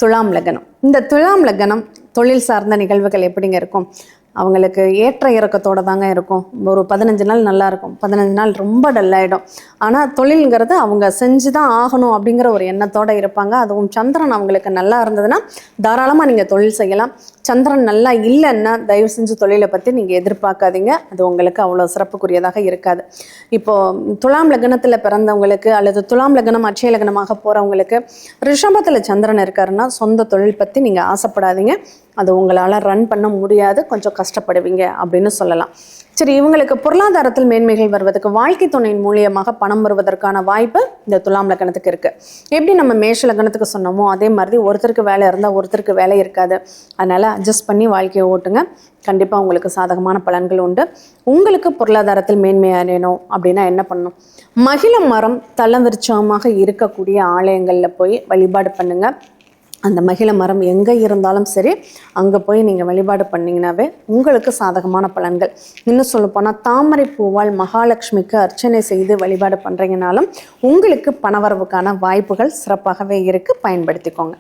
துலாம் லக்னம். இந்த துலாம் லக்னம் தொழில் சார்ந்த நிகழ்வுகள் எப்படிங்க இருக்கும்? அவங்களுக்கு ஏற்ற இறக்கத்தோடு தாங்க இருக்கும். ஒரு 15 நாள் நல்லா இருக்கும், 15 நாள் ரொம்ப டல்லாகிடும். ஆனால் தொழில்ங்கிறது அவங்க செஞ்சு தான் ஆகணும் அப்படிங்கிற ஒரு எண்ணத்தோடு இருப்பாங்க. அதுவும் சந்திரன் அவங்களுக்கு நல்லா இருந்ததுன்னா தாராளமாக நீங்கள் தொழில் செய்யலாம். சந்திரன் நல்லா இல்லைன்னா தயவு செஞ்சு தொழிலை பற்றி நீங்கள் எதிர்பார்க்காதீங்க. அது உங்களுக்கு அவ்வளோ சிறப்புக்குரியதாக இருக்காது. இப்போது துலாம் லக்னத்தில் பிறந்தவங்களுக்கு அல்லது துலாம் லக்னம் அட்சய லக்னமாக போகிறவங்களுக்கு ரிஷபத்தில் சந்திரன் இருக்காருன்னா சொந்த தொழில் பற்றி நீங்கள் ஆசைப்படாதீங்க. அது உங்களால் ரன் பண்ண முடியாது, கொஞ்சம் கஷ்டப்படுவீங்க அப்படின்னு சொல்லலாம். சரி, இவங்களுக்கு பொருளாதாரத்தில் மேன்மைகள் வருவதற்கு வாழ்க்கை துணையின் மூலியமாக பணம் வருவதற்கான வாய்ப்பு இந்த துலாம் லக்னத்துக்கு இருக்குது. எப்படி நம்ம மேஷ லக்னத்துக்கு சொன்னோமோ அதே மாதிரி ஒருத்தருக்கு வேலை இருந்தால் ஒருத்தருக்கு வேலை இருக்காது. அதனால் அட்ஜஸ்ட் பண்ணி வாழ்க்கையை ஓட்டுங்க. கண்டிப்பாக உங்களுக்கு சாதகமான பலன்கள் உண்டு. உங்களுக்கு பொருளாதாரத்தில் மேன்மை அடையணும் அப்படின்னா என்ன பண்ணணும்? மகிழ மரம் தலவிருட்சமாக இருக்கக்கூடிய ஆலயங்களில் போய் வழிபாடு பண்ணுங்கள். அந்த மகிழ மரம் எங்கே இருந்தாலும் சரி அங்கே போய் நீங்கள் வழிபாடு பண்ணிங்கனாவே உங்களுக்கு சாதகமான பலன்கள். இன்னும் சொல்லப்போனால் தாமரை பூவால் மகாலட்சுமிக்கு அர்ச்சனை செய்து வழிபாடு பண்ணுறீங்கனாலும் உங்களுக்கு பணவரவுக்கான வாய்ப்புகள் சிறப்பாகவே இருக்குது. பயன்படுத்திக்கோங்க.